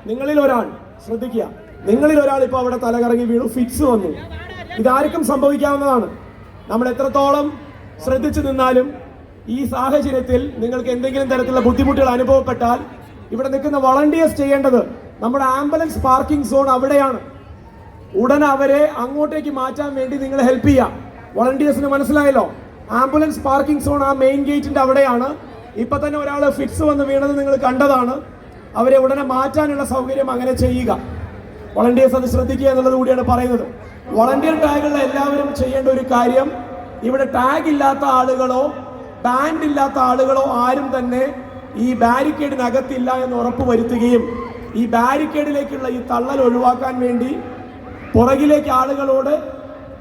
നിങ്ങളിൽ ഒരാൾ ശ്രദ്ധിക്കുക, നിങ്ങളിൽ ഒരാൾ ഇപ്പോൾ അവിടെ തലകറങ്ങി വീണു, ഫിക്സ് വന്നു. ഇതാർക്കും സംഭവിക്കാവുന്നതാണ്. നമ്മൾ എത്രത്തോളം ശ്രദ്ധിച്ചു നിന്നാലും ഈ സാഹചര്യത്തിൽ നിങ്ങൾക്ക് എന്തെങ്കിലും തരത്തിലുള്ള ബുദ്ധിമുട്ടുകൾ അനുഭവപ്പെട്ടാൽ ഇവിടെ നിൽക്കുന്ന വളണ്ടിയേഴ്സ് ചെയ്യേണ്ടത്, നമ്മുടെ ആംബുലൻസ് പാർക്കിംഗ് സോൺ അവിടെയാണ്. ഉടനെ അവരെ അങ്ങോട്ടേക്ക് മാറ്റാൻ വേണ്ടി നിങ്ങൾ ഹെൽപ്പ് ചെയ്യുക. വളണ്ടിയേഴ്സിന് മനസ്സിലായല്ലോ, ആംബുലൻസ് പാർക്കിംഗ് സോൺ ആ മെയിൻ ഗേറ്റിന്റെ അവിടെയാണ്. ഇപ്പൊ തന്നെ ഒരാൾ ഫിക്സ് വന്ന് വീണത് നിങ്ങൾ കണ്ടതാണ്. അവരെ ഉടനെ മാറ്റാനുള്ള സൗകര്യം അങ്ങനെ ചെയ്യുക. വളണ്ടിയേഴ്സ് അത് ശ്രദ്ധിക്കുക എന്നുള്ളത് കൂടിയാണ് പറയുന്നത്. വളണ്ടിയർ ടാഗുള്ള എല്ലാവരും ചെയ്യേണ്ട ഒരു കാര്യം, ഇവിടെ ടാഗ് ഇല്ലാത്ത ആളുകളോ ബാൻഡ് ഇല്ലാത്ത ആളുകളോ ആരും തന്നെ ഈ ബാരിക്കേഡിനകത്തില്ല എന്ന് ഉറപ്പ് വരുത്തുകയും ഈ ബാരിക്കേഡിലേക്കുള്ള ഈ തള്ളൽ ഒഴിവാക്കാൻ വേണ്ടി പുറകിലേക്ക് ആളുകളോട്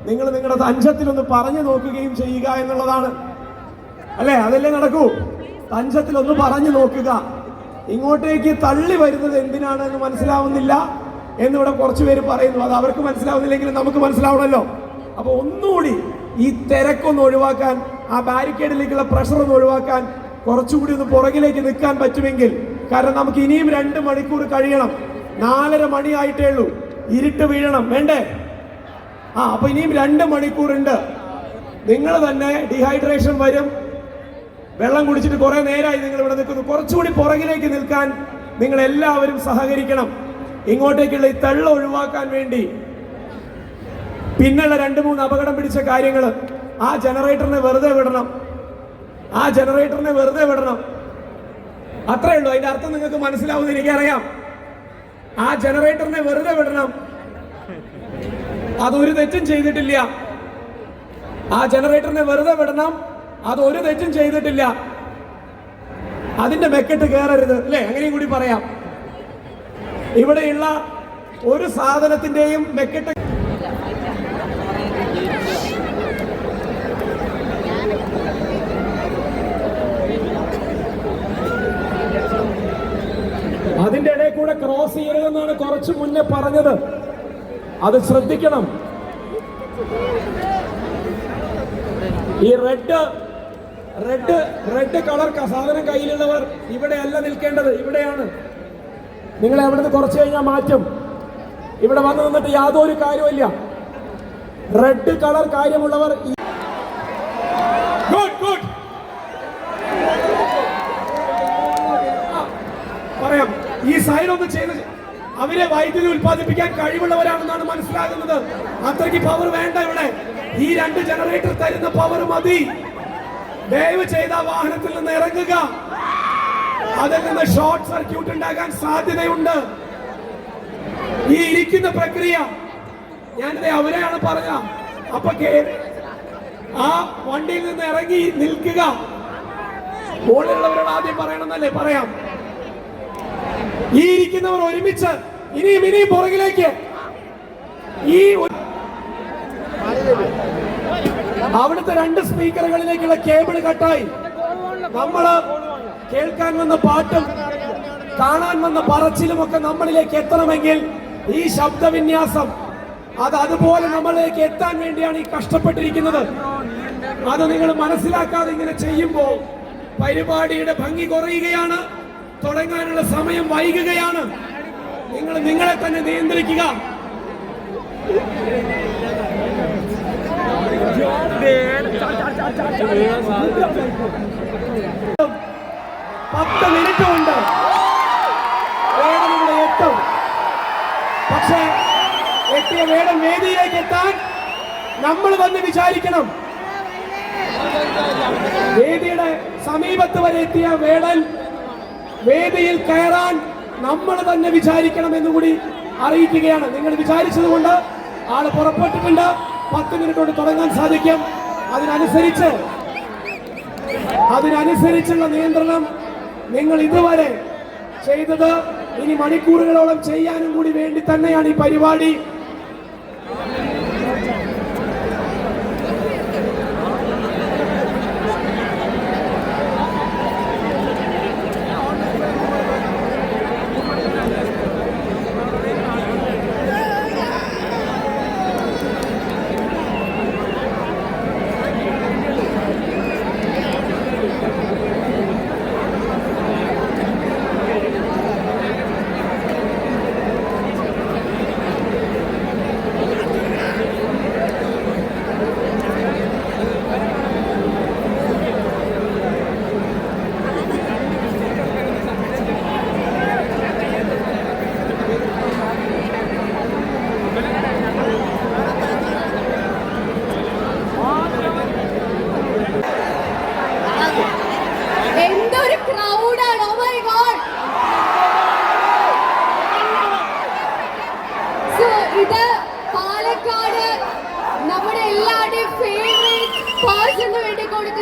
നിങ്ങൾ നിങ്ങളുടെ തഞ്ചത്തിലൊന്ന് പറഞ്ഞു നോക്കുകയും ചെയ്യുക എന്നുള്ളതാണ്. അല്ലേ? അതല്ലേ നടക്കൂ. തഞ്ചത്തിലൊന്ന് പറഞ്ഞു നോക്കുക. ഇങ്ങോട്ടേക്ക് തള്ളി വരുന്നത് എന്തിനാണ് എന്ന് മനസ്സിലാവുന്നില്ല എന്നിവിടെ കുറച്ചു പേര് പറയുന്നു. അത് അവർക്ക് മനസ്സിലാവുന്നില്ലെങ്കിൽ നമുക്ക് മനസ്സിലാവണമല്ലോ. അപ്പൊ ഒന്നുകൂടി ഈ തിരക്കൊന്ന് ഒഴിവാക്കാൻ, ആ ബാരിക്കേഡിലേക്കുള്ള പ്രഷർ ഒന്ന് ഒഴിവാക്കാൻ കുറച്ചുകൂടി ഒന്ന് പുറകിലേക്ക് നിൽക്കാൻ പറ്റുമെങ്കിൽ, കാരണം നമുക്ക് ഇനിയും 2 മണിക്കൂർ കഴിയണം. 4:30 മണിയായിട്ടേ ഉള്ളൂ. ഇരുട്ട് വീഴണം, വേണ്ടേ? അപ്പൊ ഇനിയും 2 മണിക്കൂറുണ്ട്. നിങ്ങൾ തന്നെ ഡീഹൈഡ്രേഷൻ വരും. വെള്ളം കുടിച്ചിട്ട് കുറെ നേരമായി നിങ്ങൾ ഇവിടെ നിൽക്കുന്നു. കുറച്ചുകൂടി പുറകിലേക്ക് നിൽക്കാൻ നിങ്ങൾ എല്ലാവരും സഹകരിക്കണം. ഇങ്ങോട്ടേക്കുള്ള ഈ തള്ള ഒഴിവാക്കാൻ വേണ്ടി പിന്നുള്ള 2-3 അപകടം പിടിച്ച കാര്യങ്ങൾ, ആ ജനറേറ്ററിനെ വെറുതെ വിടണം. അത്രേ ഉള്ളൂ. അതിന്റെ അർത്ഥം നിങ്ങൾക്ക് മനസ്സിലാവുന്ന എനിക്കറിയാം. ആ ജനറേറ്ററിനെ വെറുതെ വിടണം. അതൊരു തെറ്റും ചെയ്തിട്ടില്ല. ആ ജനറേറ്ററിനെ വെറുതെ വിടണം. അതൊരു തെറ്റും ചെയ്തിട്ടില്ല. അതിന്റെ മെക്കെട്ട് കയറരുത്, അല്ലേ? അങ്ങനെയും കൂടി പറയാം. ഇവിടെയുള്ള ഒരു സാധനത്തിന്റെയും മെക്കെട്ട് അതിന്റെ ഇടയിൽ കൂടെ ക്രോസ് ചെയ്യരുതെന്നാണ് കുറച്ച് മുന്നേ പറഞ്ഞത്. അത് ശ്രദ്ധിക്കണം. ഈ റെഡ് കളർ സാധനം കയ്യിലുള്ളവർ ഇവിടെയല്ല നിൽക്കേണ്ടത്, ഇവിടെയാണ്. നിങ്ങളെ അവിടുന്ന് കുറച്ച് കഴിഞ്ഞാൽ മാറ്റും. ഇവിടെ വന്ന് നിന്നിട്ട് യാതൊരു കാര്യമില്ല. റെഡ് കളർ കാര്യമുള്ളവർ പറയാം. ഈ സൈഡ് ഒന്ന് ചെയ്ത് അവരെ വൈദ്യുതി ഉൽപ്പാദിപ്പിക്കാൻ കഴിവുള്ളവരാണെന്നാണ് മനസ്സിലാകുന്നത്. അത്രയ്ക്ക് പവർ വേണ്ട ഇവിടെ. ഈ 2 ജനറേറ്റർ തരുന്ന പവർ മതി. ദയവ് ചെയ്ത വാഹനത്തിൽ നിന്ന് ഇറങ്ങുക. അതിൽ നിന്ന് ഷോർട്ട് സർക്യൂട്ട് ഉണ്ടാകാൻ സാധ്യതയുണ്ട്. ഈ ഇരിക്കുന്ന പ്രക്രിയ ഞാനിത് അവരെയാണ് പറഞ്ഞ. അപ്പൊ ആ വണ്ടിയിൽ നിന്ന് ഇറങ്ങി നിൽക്കുക. മുകളിലുള്ളവരോട് ആദ്യം പറയണമെന്നല്ലേ? പറയാം. ഈ ഇരിക്കുന്നവർ ഒരുമിച്ച് ഇനിയും പുറകിലേക്ക്. ഈ അവിടുത്തെ 2 സ്പീക്കറുകളിലേക്കുള്ള കേബിൾ കട്ടായി. നമ്മള് കേൾക്കാൻ വന്ന പാട്ടും കാണാൻ വന്ന പറച്ചിലും ഒക്കെ നമ്മളിലേക്ക് എത്തണമെങ്കിൽ ഈ ശബ്ദവിന്യാസം അതുപോലെ നമ്മളിലേക്ക് എത്താൻ വേണ്ടിയാണ് ഈ കഷ്ടപ്പെട്ടിരിക്കുന്നത്. അത് നിങ്ങൾ മനസ്സിലാക്കാതെ ഇങ്ങനെ ചെയ്യുമ്പോൾ പരിപാടിയുടെ ഭംഗി കുറയുകയാണ്. തുടങ്ങാനുള്ള സമയം വൈകുകയാണ്. നിങ്ങൾ നിങ്ങളെ തന്നെ നിയന്ത്രിക്കുക. 10 മിനിറ്റ് കൊണ്ട് വേടൻ ഇവിടെ എത്തും. പക്ഷേ എത്തിയ വേടൻ വേദിയിലേക്ക് എത്താൻ നമ്മൾ വന്ന് വിചാരിക്കണം. വേദിയുടെ സമീപത്ത് വരെ എത്തിയ വേടൻ വേദിയിൽ കയറാൻ നമ്മൾ തന്നെ വിചാരിക്കണം എന്നുകൂടി അറിയിക്കുകയാണ്. നിങ്ങൾ വിചാരിച്ചതുകൊണ്ട് ആള് പുറപ്പെട്ടിട്ടുണ്ട്. 10 മിനിറ്റ് കൊണ്ട് തുടങ്ങാൻ സാധിക്കും. അതിനനുസരിച്ചുള്ള നിയന്ത്രണം നിങ്ങൾ ഇതുവരെ ചെയ്തത് ഇനി മണിക്കൂറുകളോളം ചെയ്യാനും കൂടി വേണ്ടി തന്നെയാണ് ഈ പരിപാടി.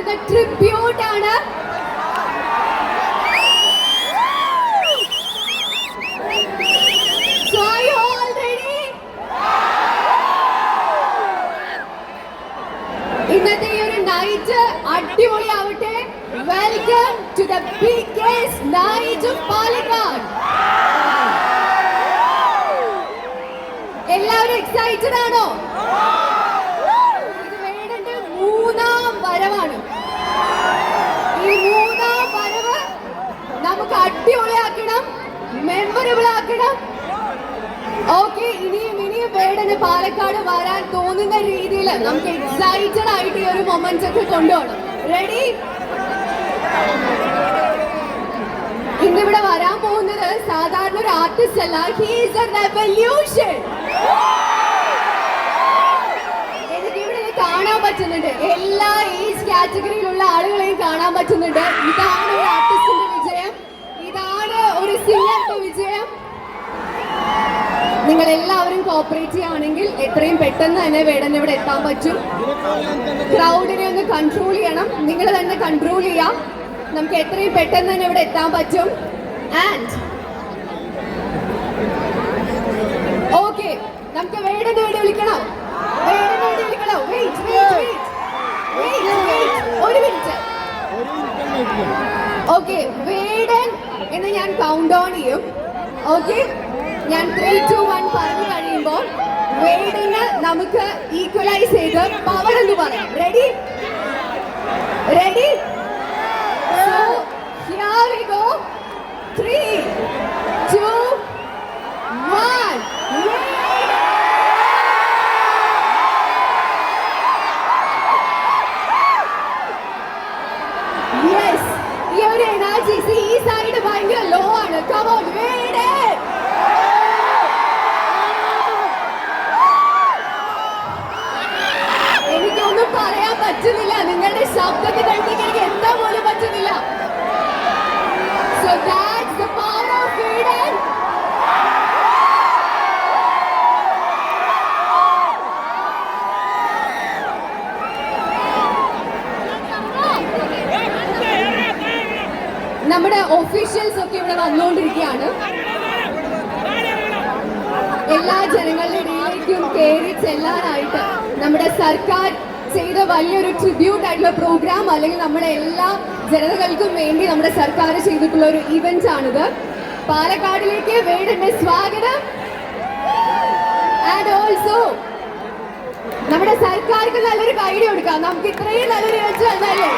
വരുന്ന ട്രിബ്യൂട്ട് ആണ്. So are you all ready? ഇന്നത്തെ ഈ ഒരു നൈറ്റ് അടിപൊളിയാവട്ടെ. Welcome to the biggest night of Palakkad. എല്ലാവരും എക്സൈറ്റഡ് ആണോ? ഇത് വേടന്റെ മൂന്നാം വരവാണ്. ഈ മൂന്നാം വരവ് നമുക്ക് അടിപൊളിയാക്കണം, മെമ്മറബിൾ ആക്കണം. ഓക്കെ, ഇനിയും വേടന് പാലക്കാട് വരാൻ തോന്നുന്ന രീതിയിൽ നമുക്ക് എക്സൈറ്റഡ് ആയിട്ട് ഈ ഒരു മൊമെന്റ്സ് ഒക്കെ കൊണ്ടുപോകണം. റെഡി? ഇന്നിവിടെ വരാൻ പോകുന്നത് സാധാരണ ഒരു ആർട്ടിസ്റ്റ് അല്ല. He is A revolution. എനിക്ക് ഇവിടെ കാണാൻ പറ്റുന്നുണ്ട്, എല്ലാ ഏജ് കാറ്റഗറിയിലുള്ള ആളുകളെയും കാണാൻ പറ്റുന്നുണ്ട്. ഇതാണ് ഒരു ആർട്ടിസ്റ്റിന്റെ വിജയം, ഇതാണ് ഒരു സിംഗറിന്റെ വിജയം. നിങ്ങൾ എല്ലാവരും കോപ്പറേറ്റ് ചെയ്യുകയാണെങ്കിൽ എത്രയും പെട്ടെന്ന് തന്നെ വേടൻ ഇവിടെ എത്താൻ പറ്റും. ക്രൗഡിനെ ഒന്ന് കൺട്രോൾ ചെയ്യണം, നിങ്ങൾ തന്നെ കൺട്രോൾ ചെയ്യാം. നമുക്ക് എത്രയും പെട്ടെന്ന് തന്നെ ഇവിടെ എത്താൻ പറ്റും. ആൻഡ് ഓക്കെ, നമുക്ക് വേടനെ വേണ്ടി വിളിക്കണോ? വേടനെ വേണ്ടി വിളിക്കണോ? ഒരു മിനിറ്റ്. ഓക്കെ, വേടൻ എന്ന് ഞാൻ കൗണ്ട് ഓൺ ചെയ്യും. ഓക്കെ, ഞാൻ 3, 2, 1 പറഞ്ഞു കഴിയുമ്പോൾ വേടന് നമുക്ക് ഈക്വലൈസ് ചെയ്ത് പവർ എന്ന് പറയാം. Ready? Ready? So here we go. 3, 2, 1. Yes, ഈ ഒരു എനർജി ഈ സൈഡ് ഭയങ്കര ലോ ആണ്. Come on, വേടൻ. എനിക്കൊന്നും പറയാൻ പറ്റുന്നില്ല, നിങ്ങളുടെ ശബ്ദത്തിനടുത്തേക്ക് എനിക്ക് എത്താൻ പോലും പറ്റുന്നില്ല. So that's the power of freedom. നമ്മുടെ ഒഫീഷ്യൽസ് ഒക്കെ ഇവിടെ വന്നുകൊണ്ടിരിക്കുകയാണ്. എല്ലാ ജനങ്ങളുടെ ഇടയിലേക്കും കയറി ചെല്ലാനായിട്ട് നമ്മുടെ സർക്കാർ ചെയ്ത വലിയൊരു ട്രിബ്യൂട്ട് ആയിട്ടുള്ള പ്രോഗ്രാം, അല്ലെങ്കിൽ നമ്മുടെ എല്ലാ ജനതകൾക്കും വേണ്ടി നമ്മുടെ സർക്കാർ ചെയ്തിട്ടുള്ള ഒരു ഇവന്റ് ആണിത്. പാലക്കാടിലേക്ക് വേടന്റെ സ്വാഗതം. ആൻഡ് ഓൾസോ നമ്മുടെ സർക്കാർക്ക് നല്ലൊരു കൈഡി കൊടുക്കാം. നമുക്ക് ഇത്രയും നല്ലൊരു ഇവന്റ് വന്നല്ലേ.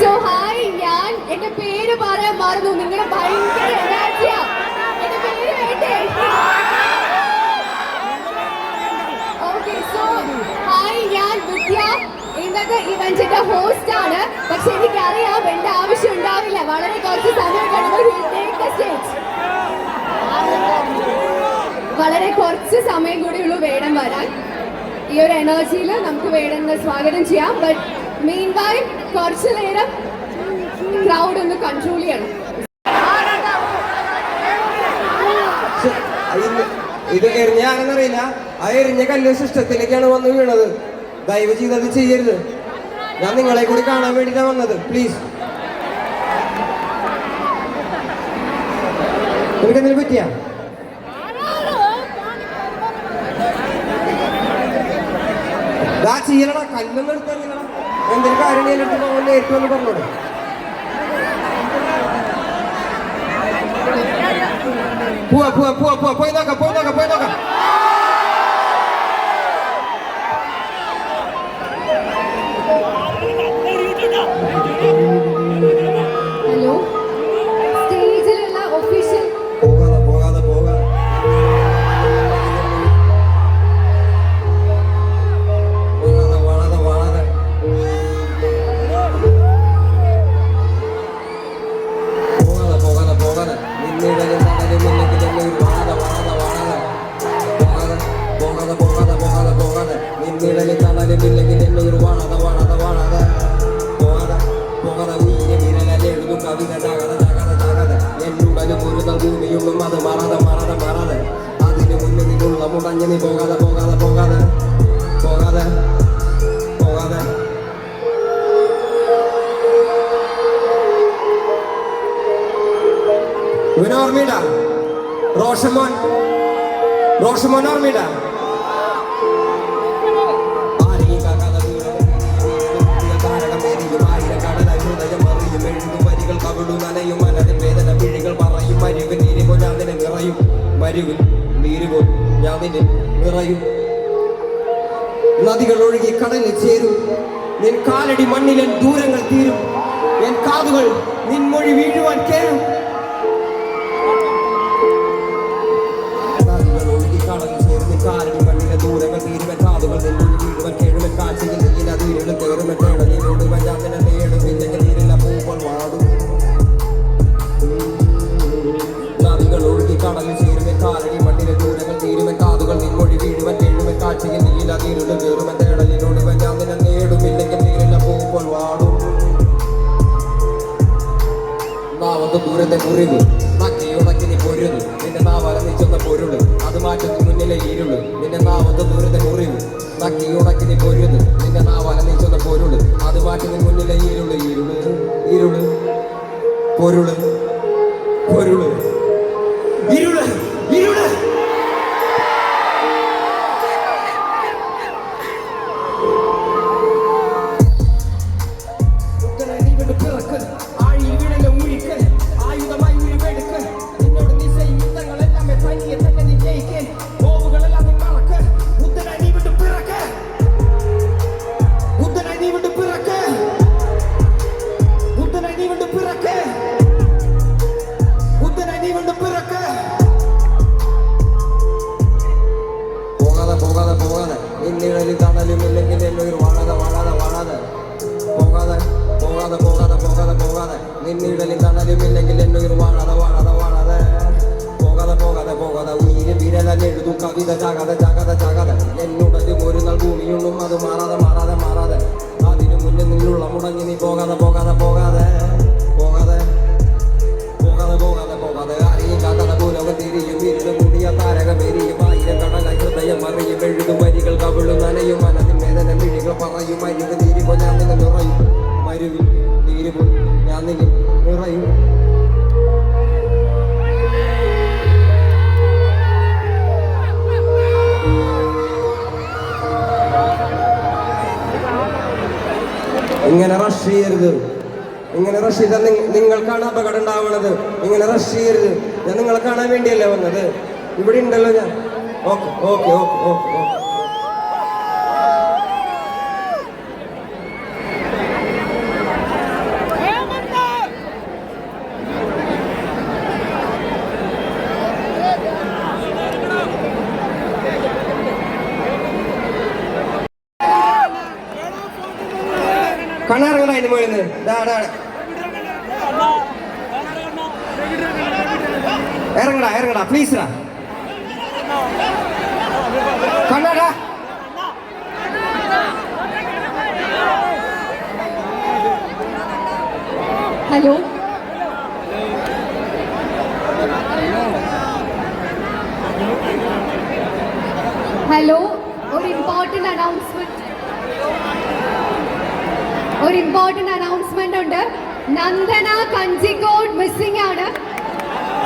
സോ ഹായ്, ഞാൻ എന്റെ പേര് പറയാൻ മറന്നു. നിങ്ങളുടെ ഭയങ്കര എനർജിയാ. എന്റെ പേര് വേണ്ടേ? ഓക്കെ, സോ ഹായ്, ഞാൻ വിദ്യ. ഇന്നത്തെ ഇവന്റിന്റെ ഹോസ്റ്റ് ആണ്. പക്ഷെ എനിക്കറിയാം എന്റെ ആവശ്യം ഉണ്ടാവില്ല. വളരെ കുറച്ച് സമയം കഴിയുമ്പോൾ സ്റ്റേജ്, വളരെ കുറച്ച് സമയം കൂടി ഉള്ളൂ വേടൻ വരാൻ. ഈ ഒരു എനർജിയിൽ നമുക്ക് വേടനെ സ്വാഗതം ചെയ്യാം. ബട്ട് മീൻ വൈ കുറച്ചു നേരം ക്രൗഡ് ഒന്ന് കൺട്രോൾ ചെയ്യണം. ഇത് എറിഞ്ഞാണെന്നറിയില്ല, ആ എറിഞ്ഞ കല്ല് സിസ്റ്റത്തിലേക്കാണ് വന്ന് വീണത്. ദയവ് ചെയ്ത് അത് ചെയ്യരുത്. ഞാൻ നിങ്ങളെ കൂടി കാണാൻ വേണ്ടിയിട്ടാണ് വന്നത്. പ്ലീസ്. എനിക്കെന്തിനു പറ്റിയാ? ചെയ്യലടാ, കല്ലൊന്നും എടുത്തറിയണം. എന്തെങ്കിലും കാര്യം നേരിട്ട് നേരിട്ട് വന്ന് പറഞ്ഞോളൂ. പോയി നോക്കാം. ഹലോ, സ്റ്റേജിലുള്ള ഒഫീഷ്യൽ പോകാതെ നിന്നെ മുന്നിൽ വാഴ മുടഞ്ഞ് നീ പോകാതെ പോകാതെ പോകാതെ പോകാതെ പോകാതെ ഇവന് ഓർമ്മയില്ല റോഷമോൻ ഓർമ്മയില്ല നദികൾ ഒഴുകി കടലിൽ ചേരും നിൻ കാലടി മണ്ണിലെ ദൂരങ്ങൾ തീരും എൻ കാതുകൾ നിൻ മൊഴി വീഴുവാൻ കേഴും നദികൾ ഒഴുകി കടലിൽ ചേരും നിൻ കാലടി മണ്ണിലെ ദൂരങ്ങൾ തീരും എൻ കാതുകൾ നിൻ മൊഴി വീഴുവാൻ കേഴും എൻ കാഴ്ചയിൽ നീല തീരുകൾ കയറും എൻ നീരോട് വഞ്ചാതിനെ നേടും ഇല്ലെങ്കിൽ നീരില്ല പൂവൾ വാടും നദികൾ ഒഴുകി കടലിൽ ചേരും എൻ കാലടി മണ്ണിലെ ദൂരങ്ങൾ തീരും എൻ കാതുകൾ നിൻ മൊഴി വീഴുവാൻ കേഴും എൻ കാഴ്ചയിൽ നീല തീരുകൾ കയറും എൻ നീരോട് വഞ്ചാതിനെ നേടും ഇല്ലെങ്കിൽ നീരില്ല പൂവൾ വാടും നാവത്ത് ദൂരത്തെ മുറിവ് നക്കിയുടക്കി നീ പൊരുത് നിന്റെ നാവല നീ ചെന്ന പൊരുള് അത് മാറ്റുന്ന മുന്നിലെ ഇരുള് നിന്റെ നാവത്ത് ദൂരത്തെ മുറിവ് നക്കിയുടക്കി നീ പൊരുത് നിന്റെ നാവല നീ ചെന്ന പൊരുള് അത് മാറ്റുന്ന മുന്നിലെ ഇരുള് ഇരുള് ഇരുള് പൊരുള് പൊരുള് ഇരുള് ഇരുള് നിന്നിടലിൽ തണലുമില്ലെങ്കിൽ എന്നുയിർ വാഴാതെ വാഴാതെ വാഴാതെ പോകാതെ പോകാതെ പോകാതെ ഉയിര് വിരലെഴുതും കവിത ചാകാതെ ചാകാതെ ചാകാതെ എന്നുടലും ഒരു നാൾ ഭൂമിയുള്ളും അത് മാറാതെ മാറാതെ മാറാതെ അതിനു മുന്നിൽ നിന്നുള്ള മുടങ്ങി നീ പോകാതെ പോകാതെ പോകാതെ പോകാതെ പോകാതെ പോകാതെ പോകാതെ ആരെയും കാക്കാതെ ഭൂലോകം തിരിയും ഇരുളും കൂടിയ താരകം എരിയും ആയിരം കടലായി ഹൃദയം അറിയും എഴുതും വരികൾ കവിളും നനയും മനതിൻ വേദന മിഴികൾ പറയും മരുവ് നീരിപ്പോ ഞാൻ നിന്നെ നിറയും മരുവിൽ നീരിപ്പോ ഞാൻ നിന്നെ നിറയും ഇങ്ങനെ റഷ് ചെയ്യരുത് ഇങ്ങനെ റഷ് ചെയ്താൽ നിങ്ങൾക്കാണ് അപകടം ഉണ്ടാവുന്നത് ഇങ്ങനെ റഷ് ചെയ്യരുത് ഞാൻ നിങ്ങളെ കാണാൻ വേണ്ടിയല്ലേ വന്നത് ഇവിടെ ഉണ്ടല്ലോ ഞാൻ okay okay okay okay okay കണ്ണിറങ്ങടാ അതിന് മുകളിൽ ഇറങ്ങടാ ഇറങ്ങടാ പ്ലീസ് കണ്ണാടാ ഹലോ ഹലോ ഒരു ഇമ്പോർട്ടന്റ് അനൗൺസ്മെന്റ് ഉണ്ട് നന്ദന കഞ്ചിക്കോട് മിസ്സിംഗ് ആണ്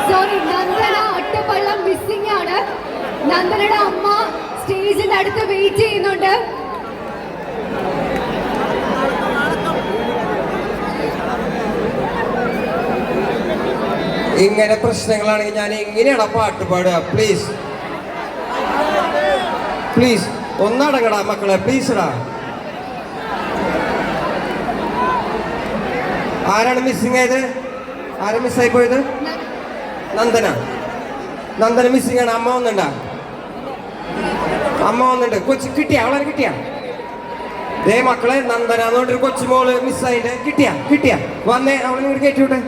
സോറി നന്ദന ഒറ്റപ്പള്ളം മിസ്സിംഗ് ആണ് നന്ദനയുടെ അമ്മ സ്റ്റേജിന്റെ അടുത്ത് വെയിറ്റ് ചെയ്യുന്നുണ്ട് ഇങ്ങനെ പ്രശ്നങ്ങളാണെങ്കിൽ ഞാൻ എങ്ങനെയാണ് പാട്ട് പാടുക പ്ലീസ് പ്ലീസ് ഒന്നടങ്ങടാ മക്കളെ പ്ലീസ്ടാ ആരാണ് മിസ്സിംഗ് ആയത് ആരാ മിസ്സായി പോയത് നന്ദന മിസ്സിംഗ് ആണ് അമ്മ വന്നിട്ടുണ്ടാ അമ്മ വന്നിട്ട് കൊച്ചു കിട്ടിയാ അവളെ കിട്ടിയാ ദേ മക്കളെ നന്ദന എന്ന് പറഞ്ഞൊരു കൊച്ചുമോള് മിസ്സായിട്ട് കിട്ടിയാ വന്നേ അവളെ ഇങ്ങോട്ട് കയറ്റിവിട്ടെ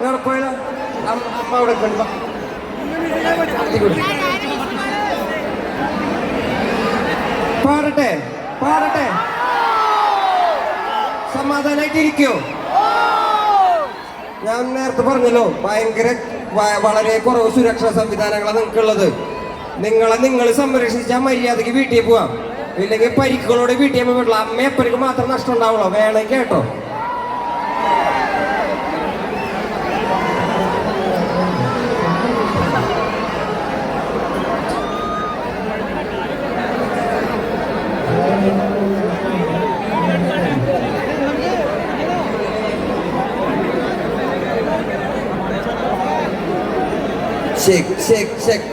എവിടെ പോയതാ അമ്മ അവിടെ പാടട്ടെ സമാധാനായിട്ടിരിക്കോ ഞാൻ നേരത്തെ പറഞ്ഞല്ലോ ഭയങ്കര വളരെ കുറവ് സുരക്ഷാ സംവിധാനങ്ങളാണ് നിങ്ങൾക്കുള്ളത്. നിങ്ങൾ സംരക്ഷിച്ചാൽ മര്യാദക്ക് വീട്ടിൽ പോവാം, ഇല്ലെങ്കിൽ പരിക്കുകളോട് വീട്ടിൽ പോകാൻ പറ്റില്ല. അമ്മയപ്പനക്ക് മാത്രം നഷ്ടം ഉണ്ടാവുള്ളൂ. വേണമെങ്കിൽ കേട്ടോ. Shake, shake, shake,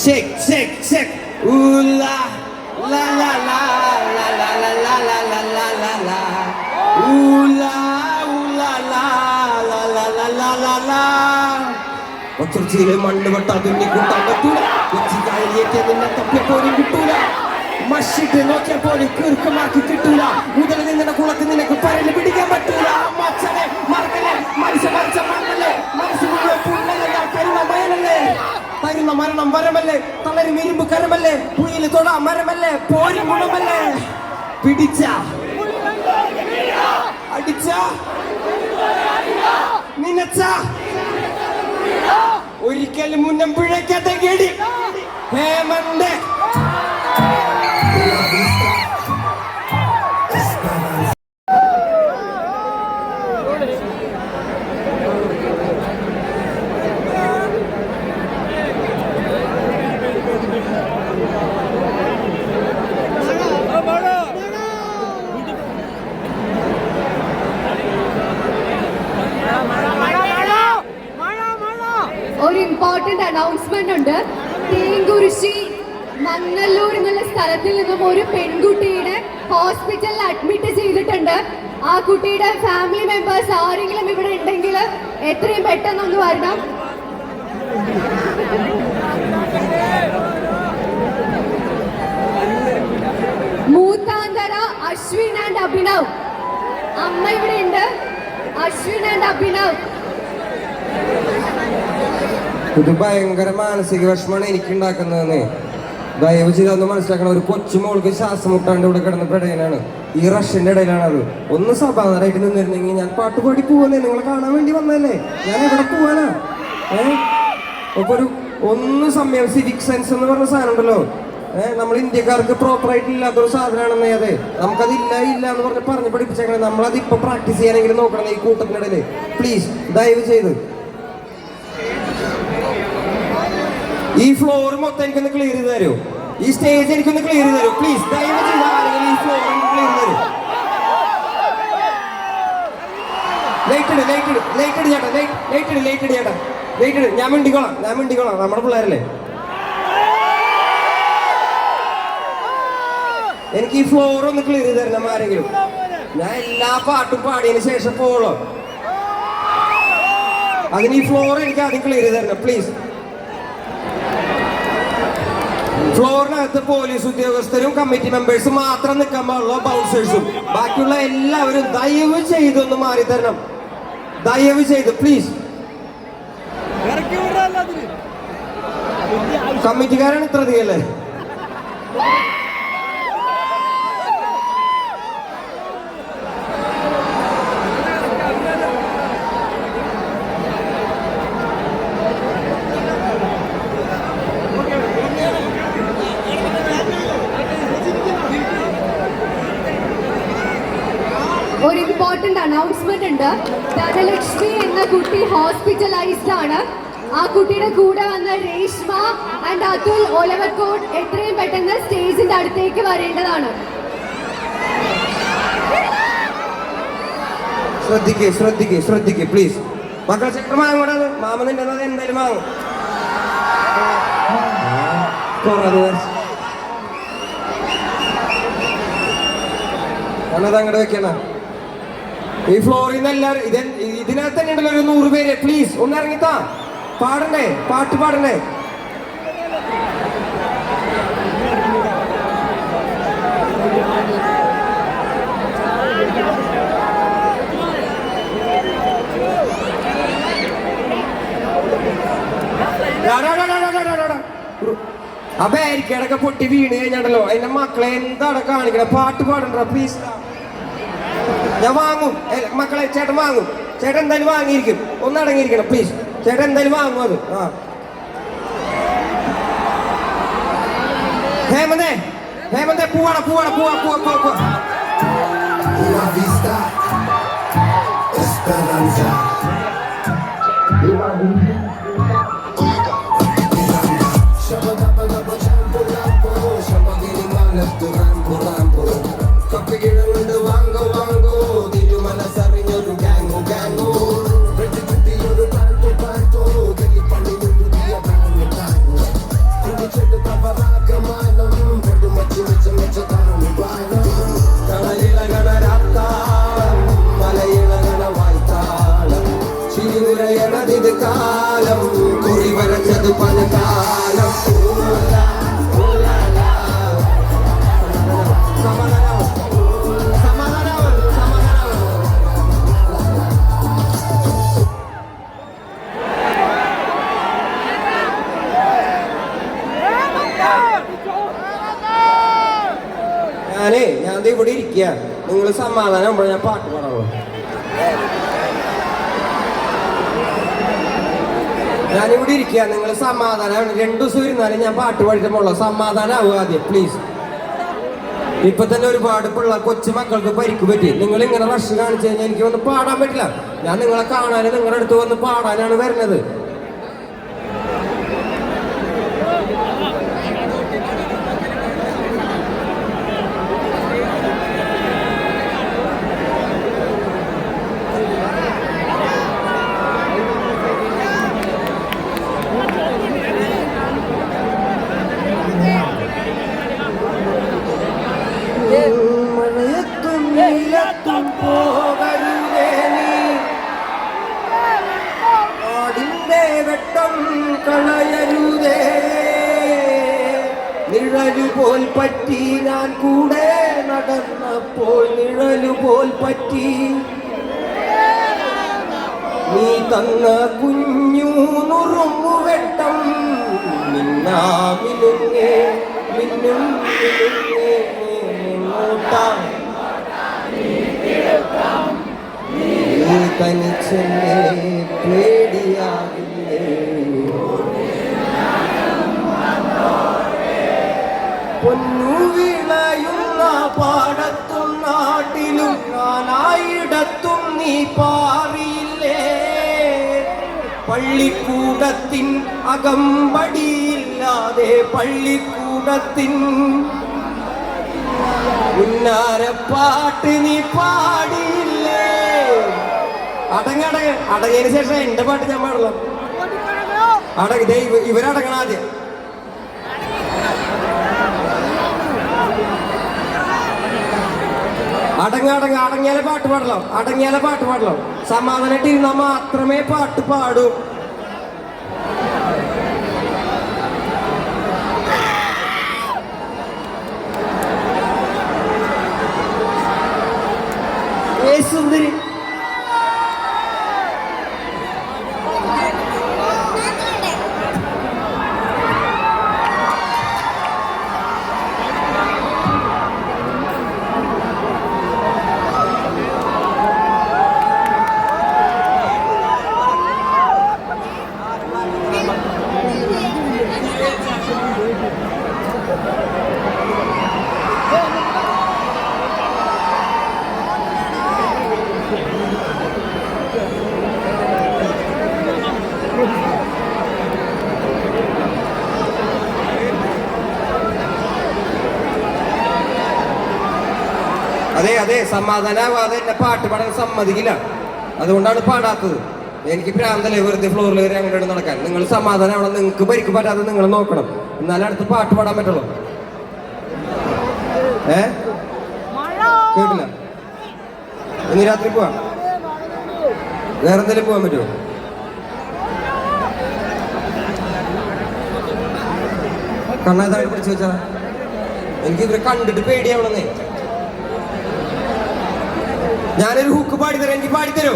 shake, shake, shake. Ooh la, la la la, la la la la la la la la la. Ooh la, la la, la la la la la la. ഒച്ചയിലെ മണ്ണ് വെട്ടാ തുന്നി കൂട്ടാൻ പറ്റൂല. കൊച്ചിക്കായലിയേറ്റ് നിന്നെ തപ്പിയപ്പോലും കിട്ടൂല. മഷിട്ട് നോക്കിയപ്പോലും കീർക്കമാക്കി കിട്ടൂല. മുതൽ നിന്നെ കുളത്തിൽ നിനക്ക് പരല് പിടിക്കാൻ പറ്റൂല. മച്ചനെ മറക്കല്ലേ, മനുഷ്യ മരിച്ച മണ്ണല്ലേ, മനസ്സിലുള്ള പുണ്ണല്ലേ, കരുണ മയനല്ലേ. തരുന്ന മരണം വരമല്ലേ, തളരും ഇരുമ്പ് കരമല്ലേ, പുയില് തൊടാ മരമല്ലേ, പോരും ഗുണമല്ലേ. പിടിച്ച അടിച്ച നിനച്ച ഒരിക്കലും മുന്നം പിഴയ്ക്കാത്ത കേടി ഹേമന്റെ. ഒരു ഇമ്പോർട്ടന്റ് അനൗൺസ്മെന്റ് ഉണ്ട്. തേങ്കുറിശി മങ്ങല്ലൂർ എന്നുള്ള സ്ഥലത്തിൽ നിന്നും ഒരു പെൺകുട്ടിയുടെ ഹോസ്പിറ്റലിൽ അഡ്മിറ്റ് ചെയ്തിട്ടുണ്ട്. ആ കുട്ടിയുടെ ഫാമിലി മെമ്പേഴ്സ് ആരെങ്കിലും ഇവിടെ ഉണ്ടെങ്കിൽ എത്രയും പെട്ടെന്നൊന്ന് വരണം. മൂത്താന്തര അശ്വിൻ ആൻഡ് അഭിനവ്, അമ്മ ഇവിടെ ഉണ്ട്. അശ്വിൻ ആൻഡ് അഭിനവ്. ഇത് ഭയങ്കര മാനസിക വിഷമാണ് എനിക്ക് ഉണ്ടാക്കുന്നതെന്ന് ദയവ് ചെയ്ത് ഒന്ന് മനസ്സിലാക്കണം. ഒരു കൊച്ചുമോൾക്ക് ശ്വാസം മുട്ടാണ്ട് ഇവിടെ കിടന്ന് പെടയനാണ്. ഈ റഷ്യന്റെ ഇടയിലാണ് അത്. ഒന്ന് സമാധാനമായിട്ട് നിന്നിരുന്നെങ്കിൽ ഞാൻ പാട്ട് പാടി പോവല്ലേ. നിങ്ങളെ കാണാൻ വേണ്ടി വന്നല്ലേ, ഞാൻ എവിടെ പോവാനാ? അപ്പൊ ഒന്ന് സമയം സിവിക് സെൻസ് എന്ന് പറഞ്ഞ സാധനം ഉണ്ടല്ലോ, നമ്മൾ ഇന്ത്യക്കാർക്ക് പ്രോപ്പറായിട്ട് ഇല്ലാത്തൊരു സാധനമാണെന്നേ അത്. നമുക്കത് ഇല്ല എന്ന് പറഞ്ഞ് പഠിപ്പിച്ചേക്കണേ. നമ്മളത് ഇപ്പൊ പ്രാക്ടീസ് ചെയ്യാനെങ്കിലും നോക്കണം ഈ കൂട്ടത്തിനിടയില്. പ്ലീസ് ദയവ് ചെയ്ത് ഈ ഫ്ലോർ മൊത്തം എനിക്കൊന്ന് ക്ലിയർ ചെയ്ത് തരൂ. ഈ സ്റ്റേജ് എനിക്കൊന്ന് ക്ലിയർ ചെയ്ത് തരൂ പ്ലീസ്. ദയവ് ചെയ്ത് ആരെങ്കിലും ഈ ഫ്ലോർ എനിക്ക് ക്ലിയർ ചെയ്ത് തരൂ. ലൈറ്റ് ഇട്. ഞാൻ മിണ്ടിക്കോളാം. നമ്മുടെ പിള്ളേരല്ലേ. എനിക്ക് ഈ ഫ്ലോർ ഒന്ന് ക്ലിയർ ചെയ്ത് തരണം ആരെങ്കിലും. ഞാൻ എല്ലാ പാട്ടും പാടിയതിനു ശേഷം പോളോ. അതിന് ഈ ഫ്ലോർ എനിക്ക് ആദ്യം ക്ലിയർ ചെയ്ത് തരണം പ്ലീസ്. ഫ്ലോറിനകത്ത് പോലീസ് ഉദ്യോഗസ്ഥരും കമ്മിറ്റി മെമ്പേഴ്സും മാത്രം നിൽക്കാൻ പാടുള്ള ബൗൺസേഴ്സും, ബാക്കിയുള്ള എല്ലാവരും ദയവ് ചെയ്തൊന്ന് മാറി തരണം. ദയവ് ചെയ്ത് പ്ലീസ്. കമ്മിറ്റിക്കാരാണ് ഇത്ര അധികല്ലേ. ഒരു ഇമ്പോർട്ടന്റ് അനൗൺസ്മെന്റ് ഉണ്ട്. ധനലക്ഷ്മി എന്ന കുട്ടി ഹോസ്പിറ്റലൈസ്ഡ് ആണ്. ആ കുട്ടിയുടെ കൂടെ വന്ന രേഷ്മ ആൻഡ് അതുൽ ഒലവക്കോട് എത്രയും പെട്ടെന്ന് സ്റ്റേജിന്റെ അടുത്തേക്ക് വരേണ്ടതാണ്. ശ്രദ്ധിക്ക് പ്ലീസ്. മക്കളെ ചേട്ടൻ വാങ്ങൂടാത്. മാമ നിന്റെ എന്തായാലും വാങ്ങും. ഞാനത് അങ്ങോട്ട് വെക്കണ. ഈ ഫ്ലോറിൽ നിന്ന് എല്ലാവരും ഇതിനകത്ത് തന്നെ ഉണ്ടല്ലോ ഒരു 100 പേര്. പ്ലീസ് ഒന്ന് ഇറങ്ങിത്താ. പാടണ്ടേ, പാട്ട് പാടണ്ടേ. അപ്പൊ ആയിരിക്കടൊക്കെ പൊട്ടി വീണ് കഴിഞ്ഞാണ്ടല്ലോ അതിന്റെ മക്കളെ എന്താണ് കാണിക്കണ. പാട്ട് പാടണ്ട പ്ലീസ്. ഞാൻ വാങ്ങും മക്കളെ. ചേട്ടൻ വാങ്ങും. ചേട്ടൻ എന്തായാലും വാങ്ങിയിരിക്കും. ഒന്ന് അടങ്ങിയിരിക്കണം പ്ലീസ്. ചേട്ടൻ എന്തായാലും വാങ്ങും അത്. ആ ഹേമന്തേ ഹേമന്തേ പോവാ. Una vista, esperanza. കപ്പിക്കിഴങ്ങുണ്ട് വാങ്ങോ വാങ്ങോ, തിരുമനസറിഞ്ഞൊരു ഗാങ്ങോ ഗാങ്ങോ, വെട്ടിക്കുട്ടിയൊരു പാട്ടോ കല്ലിപ്പള്ളിയൊരുതിയ കുടിച്ചിട്ട് തവറാഗമാനം കടലിളകണരാത്താളം മലയിളകണ വായ്ത്താളം, ചിരിനിറയണതിത് കാലം, കുറി വരച്ചത് പല കാലം. ഞാൻ ഇവിടെ ഇരിക്കുക, നിങ്ങൾ സമാധാനം ഞാൻ പാട്ട് പാടാമോ? ഞാനിവിടെ ഇരിക്കുക, നിങ്ങൾ സമാധാനമാണ്. 2 ദിവസം ഇരുന്നാലും ഞാൻ പാട്ട് പാടിയിട്ടുള്ള സമാധാനമാവുക ആദ്യം പ്ലീസ്. ഇപ്പൊ തന്നെ ഒരുപാട് കൊച്ചു മക്കൾക്ക് പരിക്ക് പറ്റി. നിങ്ങൾ ഇങ്ങനെ റഷ് കാണിച്ചു കഴിഞ്ഞാൽ എനിക്ക് വന്ന് പാടാൻ പറ്റില്ല. ഞാൻ നിങ്ങളെ കാണാനും നിങ്ങളുടെ അടുത്ത് വന്ന് പാടാനാണ് വരുന്നത്. മഴയത്തും നീലത്തും പോകരുതേ നീ, ആടിന്റെ വെട്ടം കളയരുതേ. നിഴലുപോൽ പറ്റി ഞാൻ കൂടെ നടന്നപ്പോൾ, നിഴലുപോൽ പറ്റി നീ തന്ന കുഞ്ഞു നുറുങ്ങുവെട്ടം, മിന്നാമിനുങ്ങേ മിന്നും മിനുങ്ങേ നീ തനിച്ചെന്നെ പേടിയാകില്ലേ. പൊന്നു വിളയുന്ന പാടത്തും നാട്ടിലും നാനായിടത്തും നീ പാറിയില്ലേ. പള്ളിക്കൂടത്തിൻ അകമ്പടിയില്ലാതെ പള്ളിക്കൂടത്തിൻ ഉന്നാരപ്പാട്ട് നീ പാടിയില്ലേ. അടങ്ങിയതിന് ശേഷം എന്റെ പാട്ട് ഞാൻ പാടുള്ളൂ. ഇവരടങ്ങണ ആദ്യം. അടങ്ങിയാലേ പാട്ട് പാടലോ. സമാധാനമായിട്ട് ഇരുന്നാൽ മാത്രമേ പാട്ട് പാടൂ. സുന്ദരി അതെ സമാധാനമാവാതെ എന്നെ പാട്ട് പാടാൻ സമ്മതിക്കില്ല. അതുകൊണ്ടാണ് പാടാത്തത്. എനിക്ക് ഭ്രാന്തല്ലേ വെറുതെ ഫ്ലോറിൽ കയറി അങ്ങോട്ട് നടക്കാൻ. നിങ്ങൾ സമാധാനമാവണം. നിങ്ങൾക്ക് പരിക്ക് പറ്റാതെ നിങ്ങൾ നോക്കണം, എന്നാലും അടുത്ത് പാട്ട് പാടാൻ പറ്റുള്ളൂ. കേട്ടില്ല? ഇന്ന് രാത്രി പോവാം. വേറെ എന്തെങ്കിലും പോകാൻ പറ്റുമോ? കണ്ണാതായിട്ട് പിടിച്ചു വെച്ചാ എനിക്ക് ഇവരെ കണ്ടിട്ട് പേടിയാവണമെന്നേ. ഞാനൊരു ഹുക്ക് പാടിത്തരാം, എനിക്ക് പാടിത്തരോ?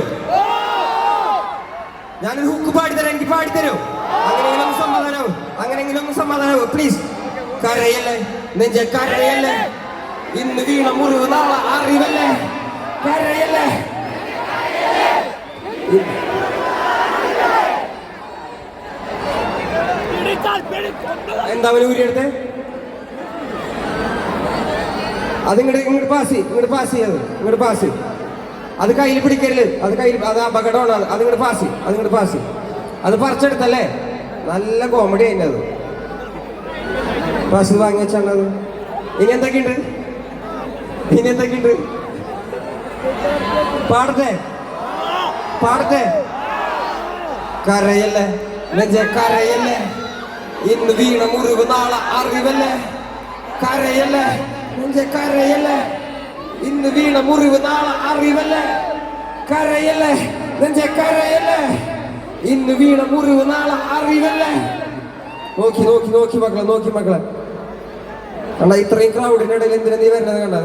ഞാനൊരു ഹുക്ക് പാടിത്തരാം, എനിക്ക് പാടിത്തരോ? അങ്ങനെയെങ്കിലും ഒന്ന് സമാധാനാവും പ്ലീസ്. കരയല്ലേ നെഞ്ച, കരയല്ലേ. ഇന്ന് വീണ മുറിവ് നാളെ അറിവല്ലേ. കരയല്ലേ എന്താ അവന് ഊരിയെടുത്തേ? അത് ഇങ്ങോട്ട് പാസ് ചെയ്യത് ഇങ്ങോട്ട് പാസ്. അത് കയ്യിൽ പിടിക്കരുത്, അത് അപകടമാണ്. അത് ഇങ്ങോട്ട് പാസ്. അത് പറിച്ചെടുത്തല്ലേ? നല്ല കോമഡി അതിൻ്റെ അത്. പാസ് വാങ്ങി വെച്ചാണത്. ഇനി എന്തൊക്കെയുണ്ട്? പാടട്ടെ. കരയല്ലേ കരയല്ലേ, ഇന്ന് വീണ മുറിവ് നാളെ അറിവല്ലേ. കരയല്ലേ കരയല്ലേ, ഇന്ന് വീണ മുറിവ് നാളെ അറിവല്ലേ. കരയല്ലേ കരയല്ലേ, ഇന്ന് വീണ മുറിവ് നാളെ അറിവല്ലേ. നോക്കി മക്കളെ കണ്ട, ഇത്രയും ക്രൗഡിന്റെ ഇടയിൽ എന്തിനാ നീ വരുന്നത്? കണ്ട,